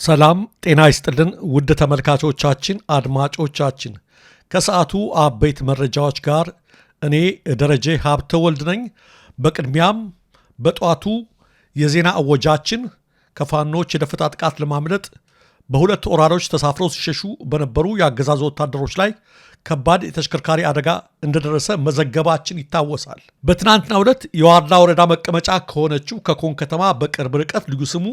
ሰላም ጤና ይስጥልን ውድ ተመልካቾቻችን አድማጮቻችን ከሰዓቱ አበይት መረጃዎች ጋር እኔ ደረጀ ሀብተ ወልድ ነኝ። በቅድሚያም በጧቱ የዜና አወጃችን ከፋኖች የደፈጣ ጥቃት ለማምለጥ በሁለት ወራሮች ተሳፍረው ሲሸሹ በነበሩ የአገዛዙ ወታደሮች ላይ ከባድ የተሽከርካሪ አደጋ እንደደረሰ መዘገባችን ይታወሳል። በትናንትናው ዕለት የዋርላ ወረዳ መቀመጫ ከሆነችው ከኮን ከተማ በቅርብ ርቀት ልዩ ስሙ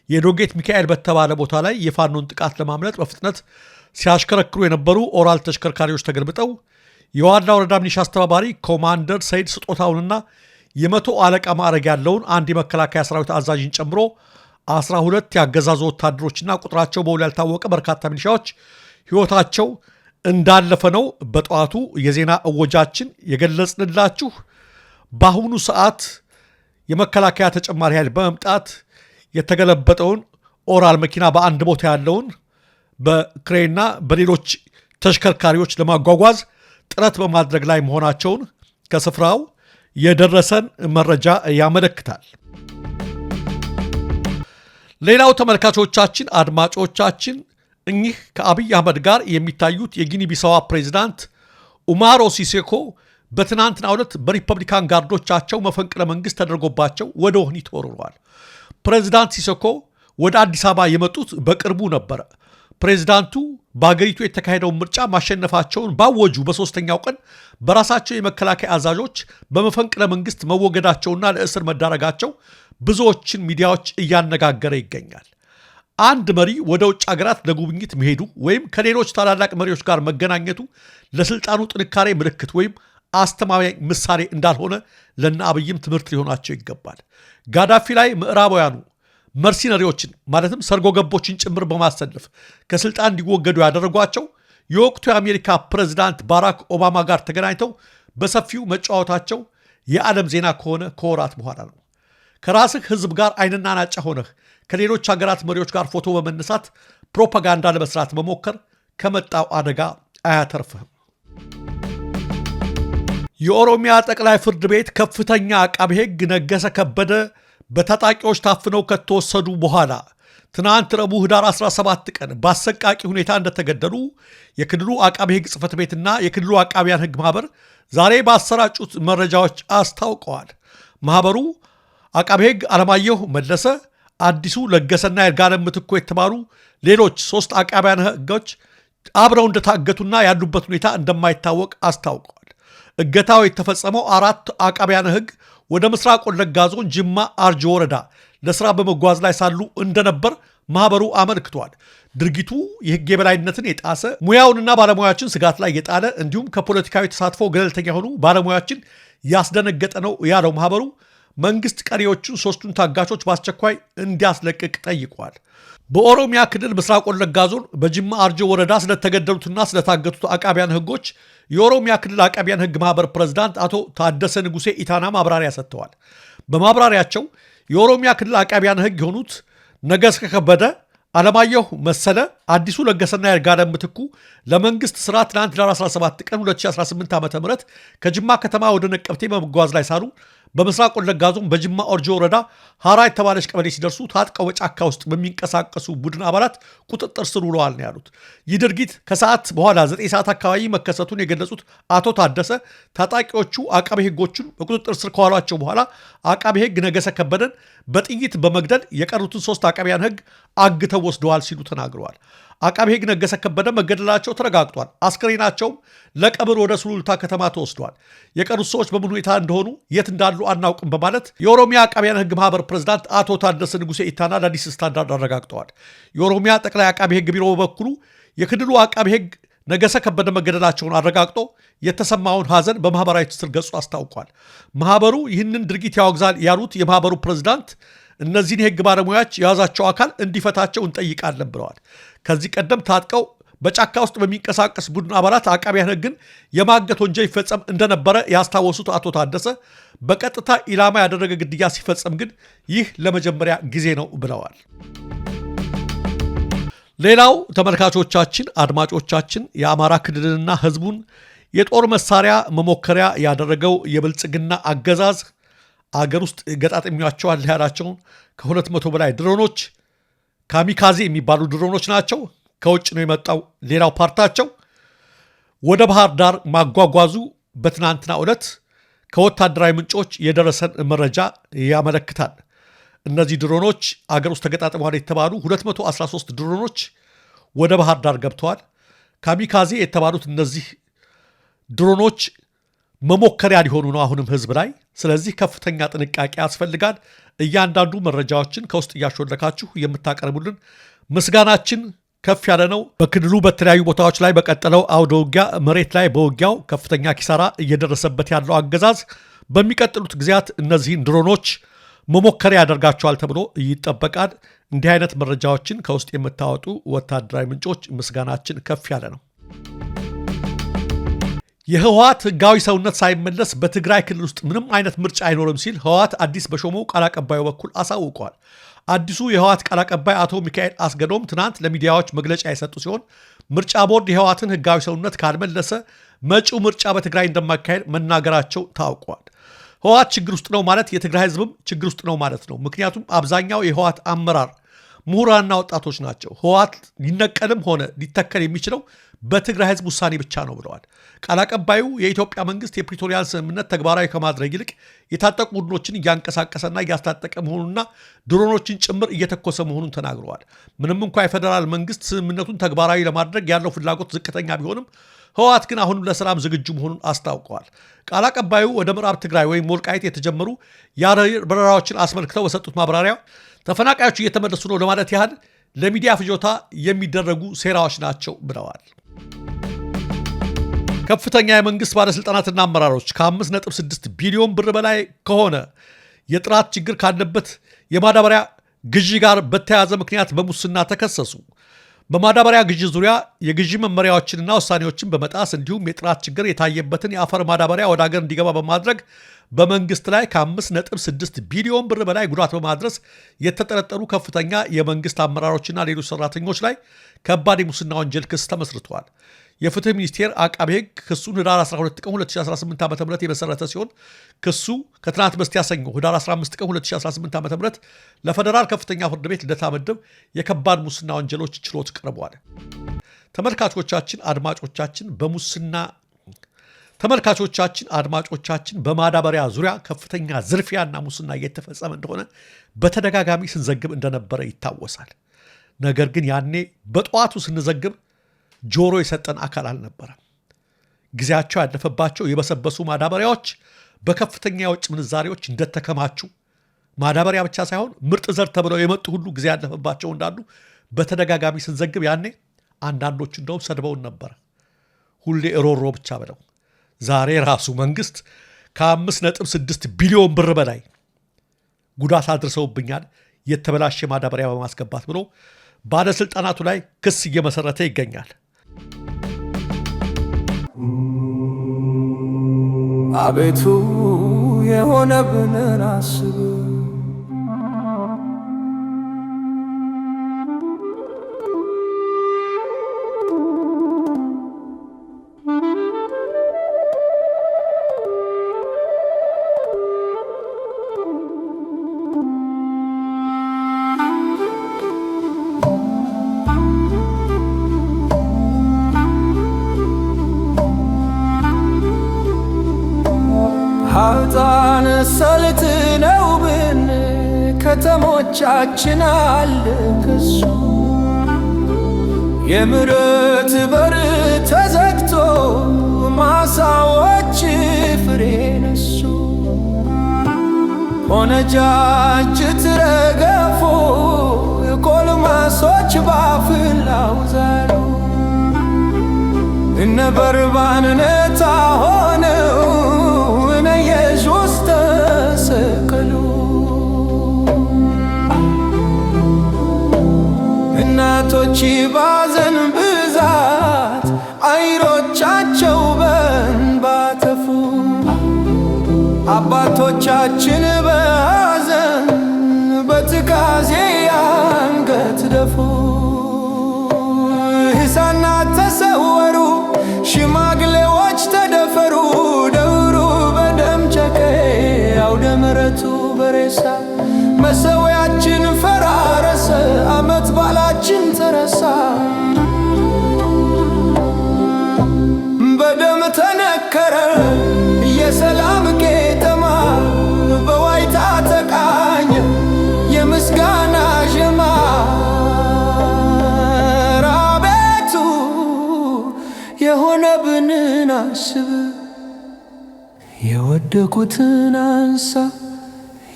የዶጌት ሚካኤል በተባለ ቦታ ላይ የፋኖን ጥቃት ለማምለጥ በፍጥነት ሲያሽከረክሩ የነበሩ ኦራል ተሽከርካሪዎች ተገልብጠው የዋርላ ወረዳ ሚሊሻ አስተባባሪ ኮማንደር ሰይድ ስጦታውንና የመቶ አለቃ ማዕረግ ያለውን አንድ የመከላከያ ሰራዊት አዛዥን ጨምሮ 12 ያገዛዙ ወታደሮችና ቁጥራቸው በውል ያልታወቀ በርካታ ሚሊሻዎች ሕይወታቸው እንዳለፈ ነው በጠዋቱ የዜና እወጃችን የገለጽንላችሁ። በአሁኑ ሰዓት የመከላከያ ተጨማሪ ኃይል በመምጣት የተገለበጠውን ኦራል መኪና በአንድ ቦታ ያለውን በክሬንና በሌሎች ተሽከርካሪዎች ለማጓጓዝ ጥረት በማድረግ ላይ መሆናቸውን ከስፍራው የደረሰን መረጃ ያመለክታል። ሌላው ተመልካቾቻችን አድማጮቻችን እኚህ ከአብይ አህመድ ጋር የሚታዩት የጊኒ ቢሳዋ ፕሬዚዳንት ኡማሮ ሲሴኮ በትናንትናው ዕለት በሪፐብሊካን ጋርዶቻቸው መፈንቅለ መንግስት ተደርጎባቸው ወደ ወህኒ ተወርረዋል። ፕሬዚዳንት ሲሴኮ ወደ አዲስ አበባ የመጡት በቅርቡ ነበረ። ፕሬዚዳንቱ በአገሪቱ የተካሄደውን ምርጫ ማሸነፋቸውን ባወጁ በሶስተኛው ቀን በራሳቸው የመከላከያ አዛዦች በመፈንቅለ መንግስት መወገዳቸውና ለእስር መዳረጋቸው ብዙዎችን ሚዲያዎች እያነጋገረ ይገኛል። አንድ መሪ ወደ ውጭ ሀገራት ለጉብኝት መሄዱ ወይም ከሌሎች ታላላቅ መሪዎች ጋር መገናኘቱ ለስልጣኑ ጥንካሬ ምልክት ወይም አስተማማኝ ምሳሌ እንዳልሆነ ለነ አብይም ትምህርት ሊሆናቸው ይገባል። ጋዳፊ ላይ ምዕራባውያኑ መርሲነሪዎችን ማለትም ሰርጎ ገቦችን ጭምር በማሰለፍ ከስልጣን እንዲወገዱ ያደረጓቸው የወቅቱ የአሜሪካ ፕሬዝዳንት ባራክ ኦባማ ጋር ተገናኝተው በሰፊው መጫወታቸው የዓለም ዜና ከሆነ ከወራት በኋላ ነው። ከራስህ ህዝብ ጋር አይንና ናጫ ሆነህ ከሌሎች ሀገራት መሪዎች ጋር ፎቶ በመነሳት ፕሮፓጋንዳ ለመስራት መሞከር ከመጣው አደጋ አያተርፍህም። የኦሮሚያ ጠቅላይ ፍርድ ቤት ከፍተኛ አቃቤ ሕግ ነገሰ ከበደ በታጣቂዎች ታፍነው ከተወሰዱ በኋላ ትናንት ረቡዕ ህዳር 17 ቀን በአሰቃቂ ሁኔታ እንደተገደሉ የክልሉ አቃቤ ሕግ ጽሕፈት ቤትና የክልሉ አቃቢያን ሕግ ማህበር ዛሬ ባሰራጩት መረጃዎች አስታውቀዋል። ማህበሩ አቃቤ ሕግ አለማየሁ መለሰ፣ አዲሱ ለገሰና ይርጋለም ምትኮ የተባሉ ሌሎች 3 አቃቢያን ሕጎች አብረው እንደታገቱና ያሉበት ሁኔታ እንደማይታወቅ አስታውቀዋል። እገታው የተፈጸመው 4 አቃቢያን ሕግ ወደ ምስራቅ ወለጋ ዞን ጅማ አርጆ ወረዳ ለስራ በመጓዝ ላይ ሳሉ እንደነበር ማህበሩ አመልክቷል። ድርጊቱ የህግ የበላይነትን የጣሰ ሙያውንና ባለሙያዎችን ስጋት ላይ የጣለ እንዲሁም ከፖለቲካዊ ተሳትፎ ገለልተኛ የሆኑ ባለሙያዎችን ያስደነገጠ ነው ያለው ማህበሩ መንግስት ቀሪዎቹን 3ቱን ታጋቾች በአስቸኳይ እንዲያስለቅቅ ጠይቋል። በኦሮሚያ ክልል ምስራቅ ወለጋ ዞን በጅማ አርጆ ወረዳ ስለተገደሉትና ስለታገቱት አቃቢያን ሕጎች የኦሮሚያ ክልል አቃቢያን ሕግ ማህበር ፕሬዝዳንት አቶ ታደሰ ንጉሴ ኢታና ማብራሪያ ሰጥተዋል። በማብራሪያቸው የኦሮሚያ ክልል አቃቢያን ሕግ የሆኑት ነገሰ ከበደ፣ አለማየሁ መሰለ፣ አዲሱ ለገሰና ይርጋለም ምትኩ ለመንግስት ስራ ትናንት ዳር 17 ቀን 2018 ዓ.ም ከጅማ ከተማ ወደ ነቀብቴ በመጓዝ ላይ ሳሉ በምስራቅ ወለጋ ዞን በጅማ ኦርጆ ወረዳ ሀራ የተባለች ቀበሌ ሲደርሱ ታጥቀው በጫካ ውስጥ በሚንቀሳቀሱ ቡድን አባላት ቁጥጥር ስር ውለዋል ነው ያሉት። ይህ ድርጊት ከሰዓት በኋላ 9 ሰዓት አካባቢ መከሰቱን የገለጹት አቶ ታደሰ ታጣቂዎቹ አቃቤ ሕጎቹን በቁጥጥር ስር ከዋሏቸው በኋላ አቃቤ ሕግ ነገሰ ከበደን በጥይት በመግደል የቀሩትን 3 አቃቢያን ሕግ አግተው ወስደዋል ሲሉ ተናግረዋል። አቃቤ ሕግ ነገሰ ከበደ መገደላቸው ተረጋግጧል። አስከሬናቸውም ለቀብር ወደ ሱሉልታ ከተማ ተወስዷል። የቀሩት ሰዎች በምን ሁኔታ እንደሆኑ የት እንዳሉ አናውቅም በማለት የኦሮሚያ አቃቢያን ሕግ ማህበር ፕሬዝዳንት አቶ ታደሰ ንጉሴ ኢታና ለአዲስ ስታንዳርድ አረጋግጠዋል። የኦሮሚያ ጠቅላይ አቃቤ ሕግ ቢሮ በበኩሉ የክልሉ አቃቤ ሕግ ነገሰ ከበደ መገደላቸውን አረጋግጦ የተሰማውን ሐዘን በማህበራዊ ትስስር ገጹ አስታውቋል። ማህበሩ ይህንን ድርጊት ያወግዛል ያሉት የማህበሩ ፕሬዝዳንት እነዚህን የህግ ባለሙያዎች የያዛቸው አካል እንዲፈታቸው እንጠይቃለን ብለዋል። ከዚህ ቀደም ታጥቀው በጫካ ውስጥ በሚንቀሳቀስ ቡድን አባላት አቃቢያን ሕግን የማገት ወንጀል ይፈጸም እንደነበረ ያስታወሱት አቶ ታደሰ በቀጥታ ኢላማ ያደረገ ግድያ ሲፈጸም ግን ይህ ለመጀመሪያ ጊዜ ነው ብለዋል። ሌላው ተመልካቾቻችን አድማጮቻችን የአማራ ክልልና ህዝቡን የጦር መሳሪያ መሞከሪያ ያደረገው የብልጽግና አገዛዝ አገር ውስጥ ገጣጥሚያቸዋል ያላቸውን ከ200 በላይ ድሮኖች ካሚካዜ የሚባሉ ድሮኖች ናቸው። ከውጭ ነው የመጣው ሌላው ፓርታቸው። ወደ ባህር ዳር ማጓጓዙ በትናንትናው ዕለት ከወታደራዊ ምንጮች የደረሰን መረጃ ያመለክታል። እነዚህ ድሮኖች አገር ውስጥ ተገጣጥመዋል የተባሉ 213 ድሮኖች ወደ ባህር ዳር ገብተዋል። ካሚካዜ የተባሉት እነዚህ ድሮኖች መሞከሪያ ሊሆኑ ነው አሁንም ህዝብ ላይ። ስለዚህ ከፍተኛ ጥንቃቄ ያስፈልጋል። እያንዳንዱ መረጃዎችን ከውስጥ እያሾለካችሁ የምታቀርቡልን ምስጋናችን ከፍ ያለ ነው። በክልሉ በተለያዩ ቦታዎች ላይ በቀጠለው አውደ ውጊያ መሬት ላይ በውጊያው ከፍተኛ ኪሳራ እየደረሰበት ያለው አገዛዝ በሚቀጥሉት ጊዜያት እነዚህን ድሮኖች መሞከሪያ ያደርጋቸዋል ተብሎ ይጠበቃል። እንዲህ አይነት መረጃዎችን ከውስጥ የምታወጡ ወታደራዊ ምንጮች ምስጋናችን ከፍ ያለ ነው። የህወሓት ህጋዊ ሰውነት ሳይመለስ በትግራይ ክልል ውስጥ ምንም አይነት ምርጫ አይኖርም ሲል ህወሓት አዲስ በሾመው ቃል አቀባዩ በኩል አሳውቋል። አዲሱ የህወሓት ቃል አቀባይ አቶ ሚካኤል አስገዶም ትናንት ለሚዲያዎች መግለጫ የሰጡ ሲሆን ምርጫ ቦርድ የህወሓትን ህጋዊ ሰውነት ካልመለሰ መጪው ምርጫ በትግራይ እንደማካሄድ መናገራቸው ታውቋል። ህወሓት ችግር ውስጥ ነው ማለት የትግራይ ህዝብም ችግር ውስጥ ነው ማለት ነው። ምክንያቱም አብዛኛው የህወሓት አመራር ምሁራንና ወጣቶች ናቸው። ህወሓት ሊነቀልም ሆነ ሊተከል የሚችለው በትግራይ ህዝብ ውሳኔ ብቻ ነው ብለዋል። ቃል አቀባዩ የኢትዮጵያ መንግስት የፕሪቶሪያን ስምምነት ተግባራዊ ከማድረግ ይልቅ የታጠቁ ቡድኖችን እያንቀሳቀሰና እያስታጠቀ መሆኑንና ድሮኖችን ጭምር እየተኮሰ መሆኑን ተናግረዋል። ምንም እንኳ የፌዴራል መንግስት ስምምነቱን ተግባራዊ ለማድረግ ያለው ፍላጎት ዝቅተኛ ቢሆንም ህወሓት ግን አሁንም ለሰላም ዝግጁ መሆኑን አስታውቀዋል። ቃል አቀባዩ ወደ ምዕራብ ትግራይ ወይም ወልቃይት የተጀመሩ የአየር በረራዎችን አስመልክተው በሰጡት ማብራሪያ ተፈናቃዮች እየተመለሱ ነው ለማለት ያህል ለሚዲያ ፍጆታ የሚደረጉ ሴራዎች ናቸው ብለዋል። ከፍተኛ የመንግስት ባለስልጣናትና አመራሮች ከ5.6 ቢሊዮን ብር በላይ ከሆነ የጥራት ችግር ካለበት የማዳበሪያ ግዢ ጋር በተያያዘ ምክንያት በሙስና ተከሰሱ። በማዳበሪያ ግዢ ዙሪያ የግዢ መመሪያዎችንና ውሳኔዎችን በመጣስ እንዲሁም የጥራት ችግር የታየበትን የአፈር ማዳበሪያ ወደ ሀገር እንዲገባ በማድረግ በመንግስት ላይ ከ5.6 ቢሊዮን ብር በላይ ጉዳት በማድረስ የተጠረጠሩ ከፍተኛ የመንግስት አመራሮችና ሌሎች ሰራተኞች ላይ ከባድ የሙስና ወንጀል ክስ ተመስርቷል። የፍትህ ሚኒስቴር አቃቤ ሕግ ክሱን ህዳር 12 ቀን 2018 ዓ.ም የመሰረተ ሲሆን ክሱ ከትናንት በስቲያ ሰኞ ህዳር 15 ቀን 2018 ዓ.ም ለፌዴራል ከፍተኛ ፍርድ ቤት ልደታ ምድብ የከባድ ሙስና ወንጀሎች ችሎት ቀርቧል። ተመልካቾቻችን በማዳበሪያ ዙሪያ ከፍተኛ ዝርፊያና ሙስና እየተፈጸመ እንደሆነ በተደጋጋሚ ስንዘግብ እንደነበረ ይታወሳል። ነገር ግን ያኔ በጠዋቱ ስንዘግብ ጆሮ የሰጠን አካል አልነበረም። ጊዜያቸው ያለፈባቸው የበሰበሱ ማዳበሪያዎች በከፍተኛ የውጭ ምንዛሬዎች እንደተከማቹ ማዳበሪያ ብቻ ሳይሆን ምርጥ ዘር ተብለው የመጡ ሁሉ ጊዜ ያለፈባቸው እንዳሉ በተደጋጋሚ ስንዘግብ ያኔ አንዳንዶቹ እንደውም ሰድበውን ነበር። ሁሌ ሮሮ ብቻ ብለው ዛሬ ራሱ መንግስት ከ5.6 ቢሊዮን ብር በላይ ጉዳት አድርሰውብኛል የተበላሸ ማዳበሪያ በማስገባት ብሎ ባለስልጣናቱ ላይ ክስ እየመሰረተ ይገኛል። አቤቱ የሆነብንን አስብ፣ ሀጣን ሰልት ነው ብን ከተሞቻችን አለ ክሱ የምሕረት በር ተዘግቶ ማሳዎች ፍሬ ነሱ ሆነጃጅ ትረገፎ የኮልማሶች ባፍላው ዘሩ እነ በርባንነታ ሆነው ኢየሱስ ተሰቀሉ እናቶች ባዘን ብዛት አይሮቻቸው በእንባ ተፉ አባቶቻችን በሐዘን በትካዜ አንገት ደፉ ሕፃናት ተሰወሩ ሽማግሌዎች ተደፈሩ አውደ ምሕረቱ በሬሳ መሠዊያችን ፈራረሰ፣ ዓመት ባላችን ተረሳ። በደም ተነከረ የሰላም ቄጠማ፣ በዋይታ ተቃኘ የምስጋና ዜማ። አቤቱ የሆነብንን አስብ፣ የወደቁትን አንሳ፣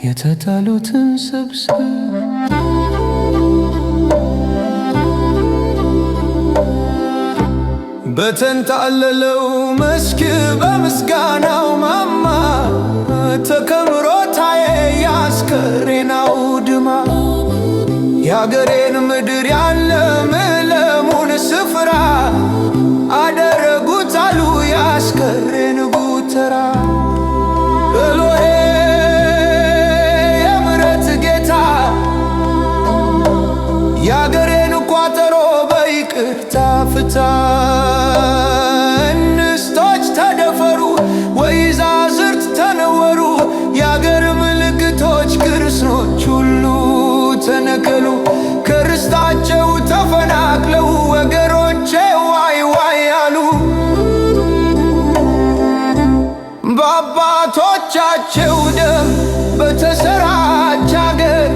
የተጣሉትን ሰብስብ። በተንጣለለው መስክ በምስጋናው ማማ፣ ተከምሮ ታየ የአስከሬናው ድማ። የአገሬን ምድር ያለምለሙን ስፍራ አደረጉት አሉ የአስከሬን ጉተራ። ኤሎሄ የምሕረት ጌታ የአገሬን ቋጠሮ በይቅርታ ፍታ። እንስቶች ተደፈሩ፣ ወይዛዝርት ተነወሩ፣ የአገር ምልክቶች ክርስቶች ሁሉ ተነቀሉ። ከርስታቸው ተፈናቅለው ወገኖቼ ዋይ ዋይ አሉ። በአባቶቻቸው ደም በተሰራች አገር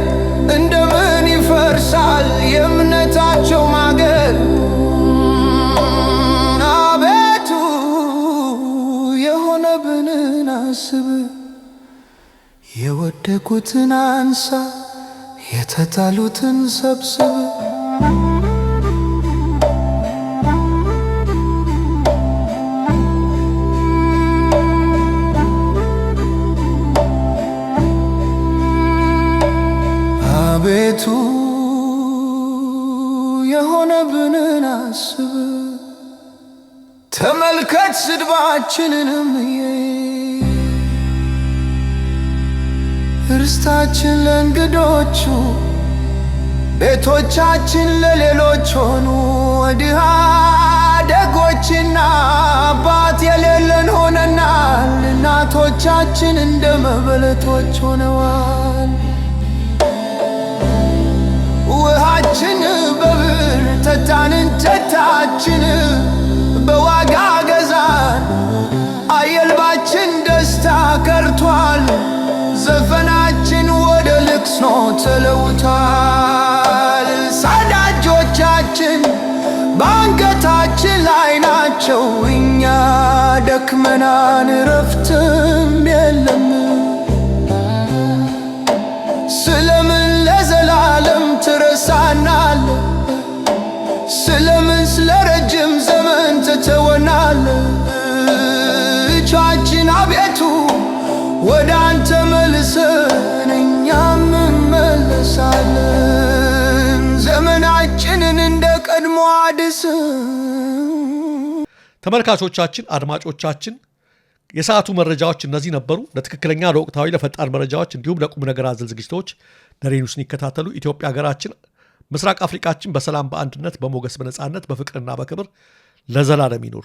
እንደምን ይፈርሳል የእምነታቸው ማገር። አቤቱ የሆነብንን አስብ፣ የወደቁትን አንሳ፣ የተጣሉትን ሰብስብ። አቤቱ የሆነብንን አስብ፣ ተመልከት ስድባችንንም ርስታችን ለእንግዶቹ፣ ቤቶቻችን ለሌሎች ሆኑ። ድሃ አደጎችና አባት የሌለን ሆነናል፣ እናቶቻችን እንደ መበለቶች ሆነዋል። ውሃችን በብር ጠጣን፣ እንጨታችን በዋጋ ገዛን። አየልባችን ደስታ ቀርቷል፣ ዘፈናችን ወደ ልቅሶ ተለውጧል። ሳዳጆቻችን በአንገታችን ላይ ናቸው፣ እኛ ደክመናን እረፍትም የለም። ስለምን ለዘላለም ትረሳናል? ስለምን ስለ ረጅም ዘመን ትተወናል? እጃችን አቤቱ ወደ አንተ መልሰን እኛም እንመለሳለን። ዘመናችንን እንደ ቀድሞ አድስን። ተመልካቾቻችን፣ አድማጮቻችን የሰዓቱ መረጃዎች እነዚህ ነበሩ። ለትክክለኛ ለወቅታዊ ለፈጣን መረጃዎች እንዲሁም ለቁም ነገር አዘል ዝግጅቶች ደሬ ኒውስን ይከታተሉ። ኢትዮጵያ ሀገራችን፣ ምስራቅ አፍሪካችን በሰላም በአንድነት በሞገስ በነፃነት በፍቅርና በክብር ለዘላለም ይኖሩ።